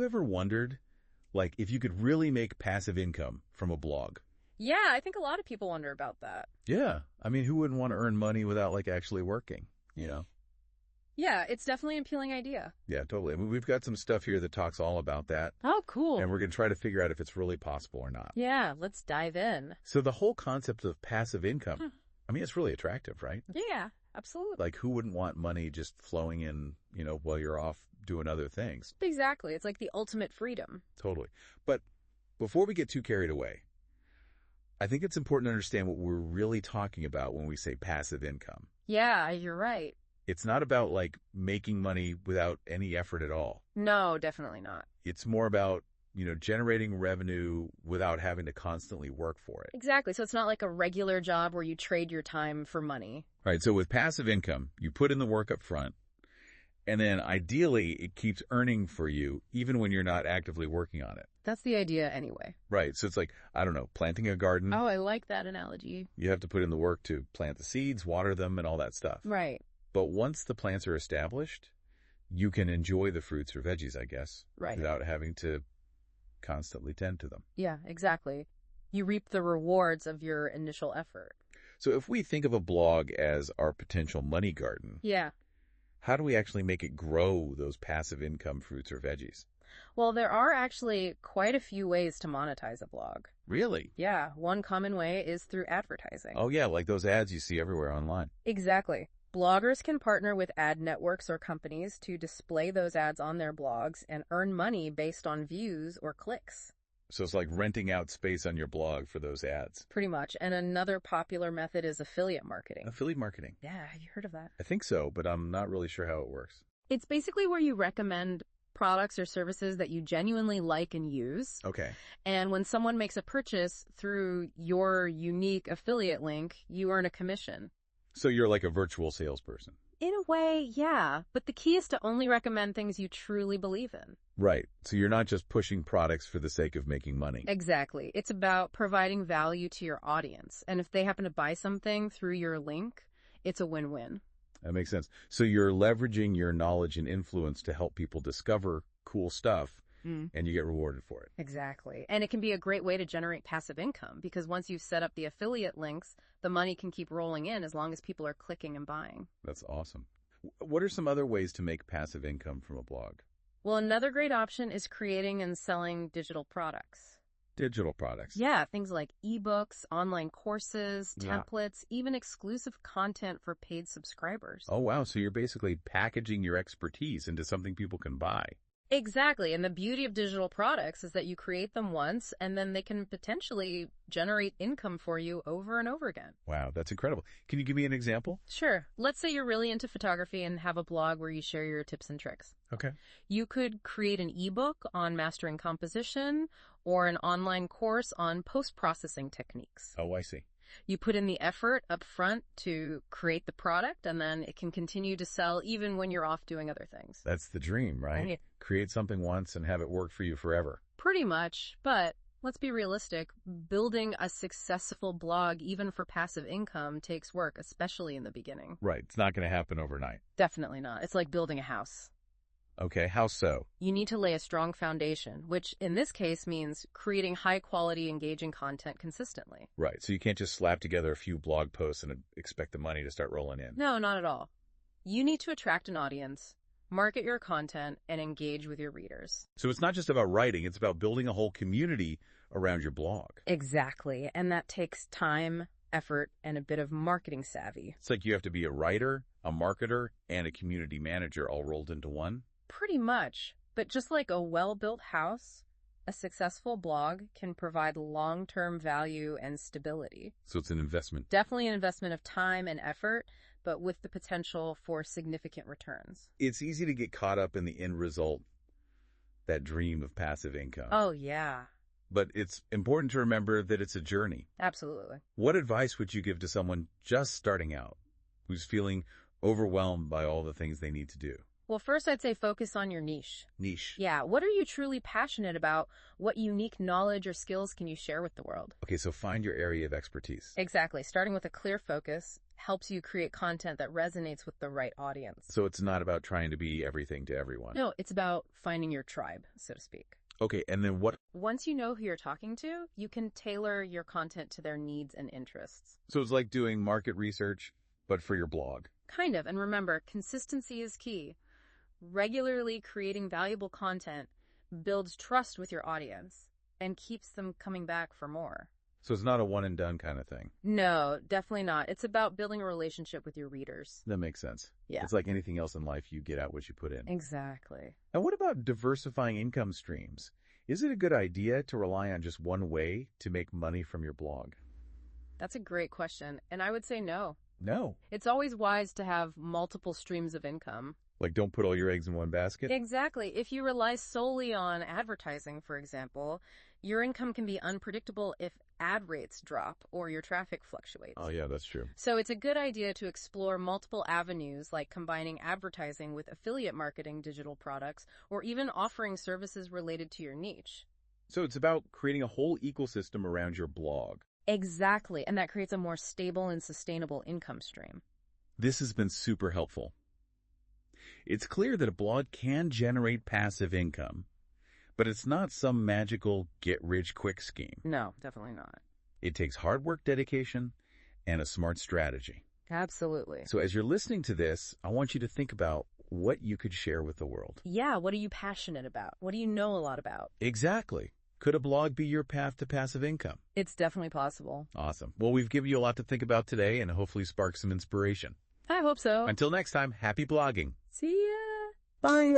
You ever wondered, like, if you could really make passive income from a blog? Yeah, I think a lot of people wonder about that. Yeah. I mean, who wouldn't want to earn money without, like, actually working, you know? Yeah, it's definitely an appealing idea. Yeah, totally. I mean, we've got some stuff here that talks all about that, Oh, cool. and we're going to try to figure out if it's really possible or not. Yeah, let's dive in. So the whole concept of passive income, I mean, it's really attractive, right? Yeah, absolutely. Like, who wouldn't want money just flowing in, while you're off doing other things? Exactly. It's like the ultimate freedom. Totally. But before we get too carried away, I think it's important to understand what we're really talking about when we say passive income. Yeah, you're right. It's not about, like, making money without any effort at all. No, definitely not. It's more about, generating revenue without having to constantly work for it. Exactly. So it's not like a regular job where you trade your time for money. Right. So with passive income, you put in the work up front, and then ideally it keeps earning for you even when you're not actively working on it. That's the idea anyway. Right. So it's like, I don't know, planting a garden. Oh, I like that analogy. You have to put in the work to plant the seeds, water them, and all that stuff. Right. But once the plants are established, you can enjoy the fruits or veggies, I guess, Right. without having to constantly tend to them. Yeah, exactly. You reap the rewards of your initial effort. So if we think of a blog as our potential money garden, Yeah. how do we actually make it grow those passive income fruits or veggies? Well, there are actually quite a few ways to monetize a blog. Really? Yeah, one common way is through advertising. Oh, yeah, like those ads you see everywhere online. Exactly. Bloggers can partner with ad networks or companies to display those ads on their blogs and earn money based on views or clicks. So it's like renting out space on your blog for those ads. Pretty much. And another popular method is affiliate marketing. Affiliate marketing. Yeah, have you heard of that? I think so, but I'm not really sure how it works. It's basically where you recommend products or services that you genuinely like and use. Okay. And when someone makes a purchase through your unique affiliate link, you earn a commission. So you're like a virtual salesperson. In a way, yeah. But the key is to only recommend things you truly believe in. Right. So you're not just pushing products for the sake of making money. Exactly. It's about providing value to your audience. And if they happen to buy something through your link, it's a win-win. That makes sense. So you're leveraging your knowledge and influence to help people discover cool stuff, and you get rewarded for it. Exactly. And it can be a great way to generate passive income because once you've set up the affiliate links, the money can keep rolling in as long as people are clicking and buying. That's awesome. What are some other ways to make passive income from a blog? Well, another great option is creating and selling digital products. Digital products. Yeah, things like ebooks, online courses, Yeah. templates, even exclusive content for paid subscribers. Oh, wow. So you're basically packaging your expertise into something people can buy. Exactly. And the beauty of digital products is that you create them once and then they can potentially generate income for you over and over again. Wow, that's incredible. Can you give me an example? Sure. Let's say you're really into photography and have a blog where you share your tips and tricks. Okay. You could create an ebook on mastering composition or an online course on post-processing techniques. Oh, I see. You put in the effort up front to create the product, and then it can continue to sell even when you're off doing other things. That's the dream, right? Right. Create something once and have it work for you forever. Pretty much, but let's be realistic. Building a successful blog, even for passive income, takes work, especially in the beginning. Right. It's not going to happen overnight. Definitely not. It's like building a house. Okay. How so? You need to lay a strong foundation, which in this case means creating high-quality, engaging content consistently. Right. So you can't just slap together a few blog posts and expect the money to start rolling in. No, not at all. You need to attract an audience, market your content, and engage with your readers. So it's not just about writing. It's about building a whole community around your blog. Exactly. And that takes time, effort, and a bit of marketing savvy. It's like you have to be a writer, a marketer, and a community manager all rolled into one. Pretty much. But just like a well-built house, a successful blog can provide long-term value and stability. So it's an investment. Definitely an investment of time and effort, but with the potential for significant returns. It's easy to get caught up in the end result, that dream of passive income. Oh, yeah. But it's important to remember that it's a journey. Absolutely. What advice would you give to someone just starting out who's feeling overwhelmed by all the things they need to do? Well, first I'd say focus on your niche. Niche. Yeah, what are you truly passionate about? What unique knowledge or skills can you share with the world? Okay, so find your area of expertise. Exactly, starting with a clear focus, helps you create content that resonates with the right audience. So it's not about trying to be everything to everyone. No, it's about finding your tribe, so to speak. Okay, and then what? Once you know who you're talking to, you can tailor your content to their needs and interests. So it's like doing market research, but for your blog. Kind of. And remember, consistency is key. Regularly creating valuable content builds trust with your audience and keeps them coming back for more. So it's not a one and done kind of thing. No, definitely not. It's about building a relationship with your readers. That makes sense. Yeah. It's like anything else in life, you get out what you put in. Exactly. And what about diversifying income streams? Is it a good idea to rely on just one way to make money from your blog? That's a great question. And I would say no. No. It's always wise to have multiple streams of income. Like, don't put all your eggs in one basket? Exactly. If you rely solely on advertising, for example, your income can be unpredictable if ad rates drop or your traffic fluctuates. Oh, yeah, that's true. So it's a good idea to explore multiple avenues like combining advertising with affiliate marketing digital products or even offering services related to your niche. So it's about creating a whole ecosystem around your blog. Exactly. And that creates a more stable and sustainable income stream. This has been super helpful. It's clear that a blog can generate passive income, but it's not some magical get-rich-quick scheme. No, definitely not. It takes hard work, dedication, and a smart strategy. Absolutely. So as you're listening to this, I want you to think about what you could share with the world. Yeah, what are you passionate about? What do you know a lot about? Exactly. Could a blog be your path to passive income? It's definitely possible. Awesome. Well, we've given you a lot to think about today and hopefully spark some inspiration. I hope so. Until next time, happy blogging. See ya. Bye.